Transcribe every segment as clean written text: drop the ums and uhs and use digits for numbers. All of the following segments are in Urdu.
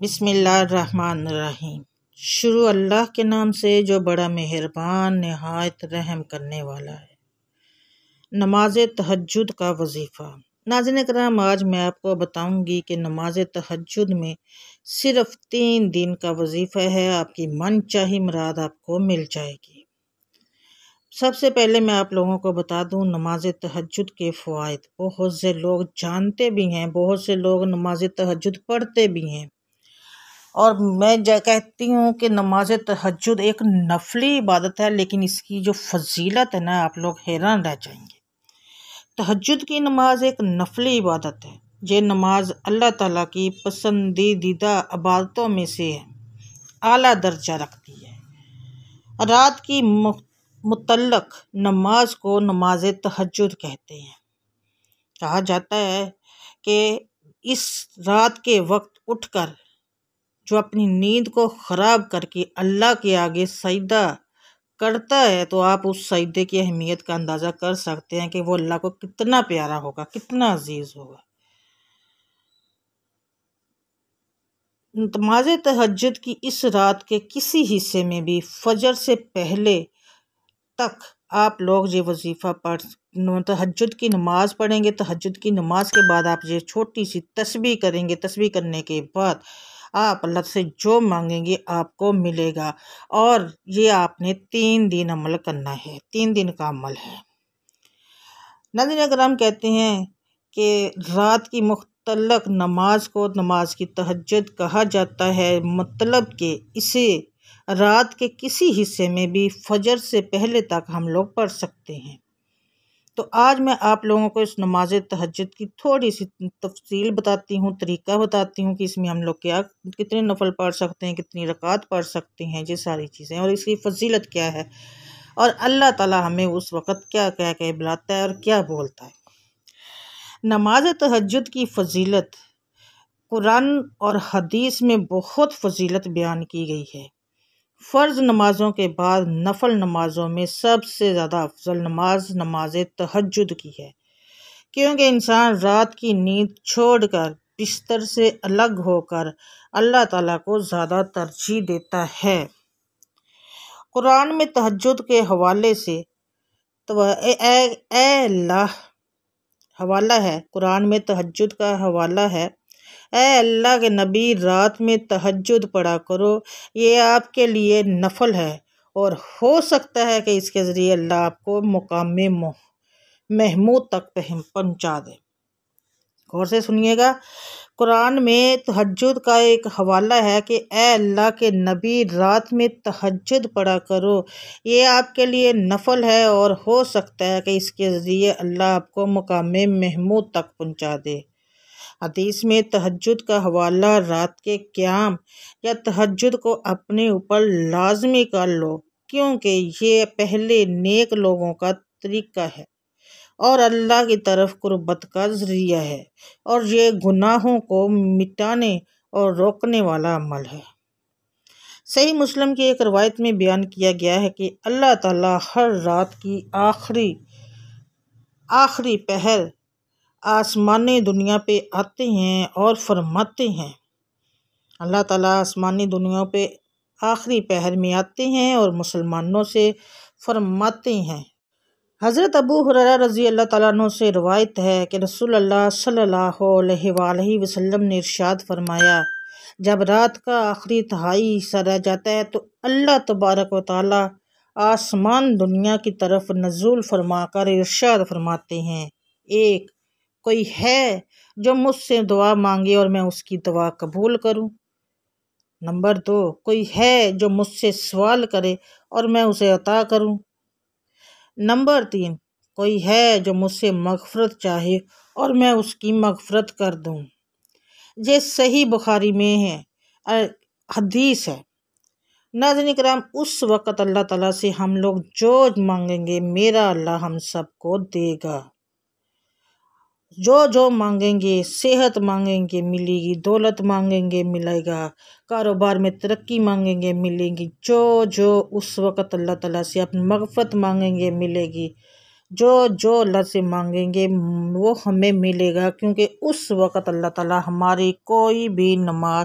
بسم اللہ الرحمن الرحیم۔ شروع اللہ کے نام سے جو بڑا مہربان نہایت رحم کرنے والا ہے۔ نماز تہجد کا وظیفہ۔ ناظرین کرام، آج میں آپ کو بتاؤں گی کہ نماز تہجد میں صرف 3 دن کا وظیفہ ہے، آپ کی من چاہی مراد آپ کو مل جائے گی۔ سب سے پہلے میں آپ لوگوں کو بتا دوں نماز تہجد کے فوائد۔ بہت سے لوگ جانتے بھی ہیں، بہت سے لوگ نماز تہجد پڑھتے بھی ہیں، اور میں کہتی ہوں کہ نماز تہجد ایک نفلی عبادت ہے، لیکن اس کی جو فضیلت ہے نا، آپ لوگ حیران رہ جائیں گے۔ تہجد کی نماز ایک نفلی عبادت ہے۔ یہ نماز اللہ تعالیٰ کی پسندیدہ عبادتوں میں سے اعلیٰ درجہ رکھتی ہے۔ رات کی متعلق نماز کو نماز تہجد کہتے ہیں۔ کہا جاتا ہے کہ اس رات کے وقت اٹھ کر جو اپنی نیند کو خراب کر کے اللہ کے آگے سجدہ کرتا ہے، تو آپ اس سجدے کی اہمیت کا اندازہ کر سکتے ہیں کہ وہ اللہ کو کتنا پیارا ہوگا، کتنا عزیز ہوگا۔ نماز تہجد کی اس رات کے کسی حصے میں بھی فجر سے پہلے تک آپ لوگ یہ وظیفہ تہجد کی نماز پڑھیں گے۔ تہجد کی نماز کے بعد آپ یہ چھوٹی سی تسبیح کریں گے۔ تسبیح کرنے کے بعد آپ اللہ سے جو مانگیں گے آپ کو ملے گا، اور یہ آپ نے 3 دن عمل کرنا ہے، 3 دن کا عمل ہے۔ ناظرین کرام، کہتے ہیں کہ رات کی متعلق نماز کو نماز کی تہجد کہا جاتا ہے، مطلب کہ اسے رات کے کسی حصے میں بھی فجر سے پہلے تک ہم لوگ پڑھ سکتے ہیں۔ تو آج میں آپ لوگوں کو اس نماز تہجد کی تھوڑی سی تفصیل بتاتی ہوں، طریقہ بتاتی ہوں کہ اس میں ہم لوگ کتنے نفل پڑھ سکتے ہیں، کتنی رکعت پڑھ سکتے ہیں، یہ ساری چیزیں، اور اس کی فضیلت کیا ہے، اور اللہ تعالیٰ ہمیں اس وقت کیا کہہ کے بلاتا ہے اور کیا بولتا ہے۔ نماز تہجد کی فضیلت قرآن اور حدیث میں بہت فضیلت بیان کی گئی ہے۔ فرض نمازوں کے بعد نفل نمازوں میں سب سے زیادہ افضل نماز نماز تہجد کی ہے، کیونکہ انسان رات کی نیند چھوڑ کر بستر سے الگ ہو کر اللہ تعالیٰ کو زیادہ ترجیح دیتا ہے۔ قرآن میں تہجد کے حوالے سے اے اللہ حوالہ ہے، قرآن میں تہجد کا حوالہ ہے، اے اللہ کے نبی، رات میں تہجد پڑھا کرو، یہ آپ کے لیے نفل ہے، اور ہو سکتا ہے کہ اس کے ذریعے اللہ آپ کو مقام محمود تک پہنچا دے۔ غور سے سنیے گا، قرآن میں تہجد کا ایک حوالہ ہے کہ اے اللہ کے نبی، رات میں تہجد پڑھا کرو، یہ آپ کے لیے نفل ہے، اور ہو سکتا ہے کہ اس کے ذریعے اللہ آپ کو مقام محمود تک پہنچا دے۔ حدیث میں تہجد کا حوالہ رات کے قیام یا تہجد کو اپنے اوپر لازمی کر لو، کیونکہ یہ پہلے نیک لوگوں کا طریقہ ہے اور اللہ کی طرف قربت کا ذریعہ ہے، اور یہ گناہوں کو مٹانے اور روکنے والا عمل ہے۔ صحیح مسلم کی ایک روایت میں بیان کیا گیا ہے کہ اللہ تعالیٰ ہر رات کی آخری پہر آسمانی دنیا پہ آتے ہیں اور فرماتے ہیں، اللہ تعالیٰ آسمانی دنیا پہ آخری پہر میں آتے ہیں اور مسلمانوں سے فرماتے ہیں۔ حضرت ابو ہریرہ رضی اللہ تعالیٰ عنہ سے روایت ہے کہ رسول اللہ صلی اللہ علیہ وآلہ وسلم نے ارشاد فرمایا، جب رات کا آخری تہائی حصہ رہ جاتا ہے تو اللہ تبارک و تعالیٰ آسمان دنیا کی طرف نزول فرما کر ارشاد فرماتے ہیں، ایک کوئی ہے جو مجھ سے دعا مانگے اور میں اس کی دعا قبول کروں؟ نمبر 2، کوئی ہے جو مجھ سے سوال کرے اور میں اسے عطا کروں؟ نمبر 3، کوئی ہے جو مجھ سے مغفرت چاہے اور میں اس کی مغفرت کر دوں۔ یہ صحیح بخاری میں ہے، حدیث ہے۔ ناظرین کرام، اس وقت اللہ تعالیٰ سے ہم لوگ جو مانگیں گے میرا اللہ ہم سب کو دے گا۔ جو مانگیں گے، صحت مانگیں گے ملے گی، دولت مانگیں گے ملے گا، کاروبار میں ترقی مانگیں گے ملے گی، جو اس وقت اللہ تعالیٰ سے اپنی مغفرت مانگیں گے ملے گی، جو اللہ سے مانگیں گے وہ ہمیں ملے گا، کیونکہ اس وقت اللہ تعالیٰ ہماری کوئی بھی نماز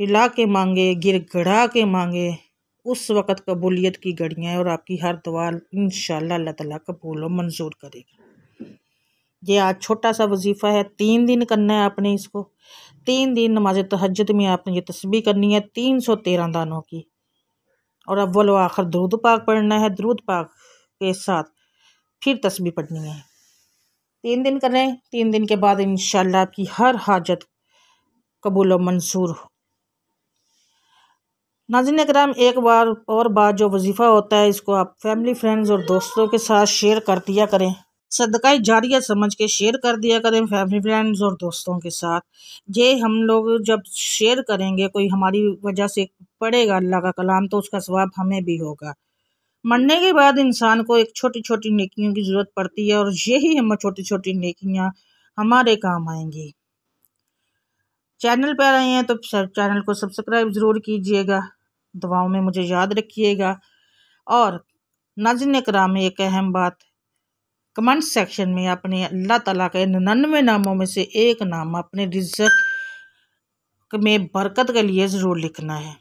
ہلا کے مانگے، گر گڑا کے مانگے، اس وقت قبولیت کی گھڑیاں ہیں اور آپ کی ہر دعا انشاءاللہ اللہ تعالیٰ قبول و منظور کرے گا۔ یہ آج چھوٹا سا وظیفہ ہے، 3 دن کرنا ہے آپ نے اس کو۔ 3 دن نماز تہجد میں آپ نے یہ تسبیح کرنی ہے 313 دانوں کی، اور اول و آخر درود پاک پڑھنا ہے، درود پاک کے ساتھ پھر تسبیح پڑھنی ہے۔ 3 دن کریں، 3 دن کے بعد انشاءاللہ آپ کی ہر حاجت قبول و منظور ہو۔ ناظرین اکرام، ایک بار اور بات، جو وظیفہ ہوتا ہے اس کو آپ فیملی فرینڈز اور دوستوں کے ساتھ شیئر کر دیا کریں، صدقہ جاریہ سمجھ کے شیئر کر دیا کریں فیملی فرینڈز اور دوستوں کے ساتھ۔ یہ ہم لوگ جب شیئر کریں گے، کوئی ہماری وجہ سے پڑھے گا اللہ کا کلام، تو اس کا ثواب ہمیں بھی ہوگا۔ مرنے کے بعد انسان کو ایک چھوٹی چھوٹی نیکیوں کی ضرورت پڑتی ہے، اور یہی ہم چھوٹی چھوٹی نیکیاں ہمارے کام آئیں گی۔ چینل پر آئے ہیں تو چینل کو سبسکرائب ضرور کیجئے گا، دعاؤں میں مجھے یاد رکھیے گا۔ اور ناظرین اکرام، ایک اہم بات، کمنٹ سیکشن میں اپنے اللہ تعالیٰ کے 99 ناموں میں سے ایک نام اپنے رزق میں برکت کے لیے ضرور لکھنا ہے۔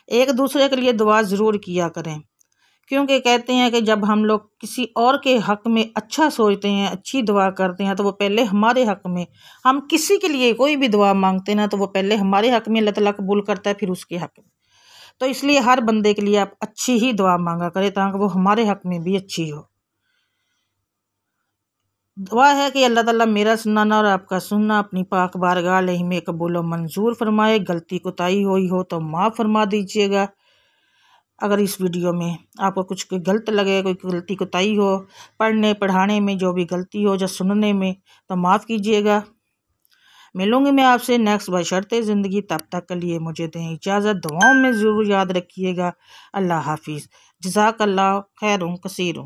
ایک دوسرے کے لیے دعا ضرور کیا کریں، کیونکہ کہتے ہیں کہ جب ہم لوگ کسی اور کے حق میں اچھا سوچتے ہیں، اچھی دعا کرتے ہیں، تو وہ پہلے ہمارے حق میں، ہم کسی کے لیے کوئی بھی دعا مانگتے ہیں نا، تو وہ پہلے ہمارے حق میں اللہ تعالیٰ قبول کرتا ہے، پھر اس کے حق میں۔ تو اس لیے ہر بندے کے لیے آپ اچھی ہی دعا مانگا کریں، تاکہ وہ ہمارے حق میں بھی اچھی ہو۔ دعا ہے کہ اللہ تعالیٰ میرا سنانا اور آپ کا سننا اپنی پاک بارگاہ علیہ میں قبول و منظور فرمائے۔ غلطی کوتاہی ہوئی ہو تو معاف فرما دیجیے گا۔ اگر اس ویڈیو میں آپ کو کچھ غلط لگے، کوئی غلطی کوتاہی ہو، پڑھنے پڑھانے میں جو بھی غلطی ہو یا سننے میں، تو معاف کیجیے گا۔ ملوں گی میں آپ سے نیکسٹ بشرط زندگی، تب تک کے لیے مجھے دیں اجازت، دعاؤں میں ضرور یاد رکھیے گا۔ اللہ حافظ، جزاک اللہ خیر کثیر۔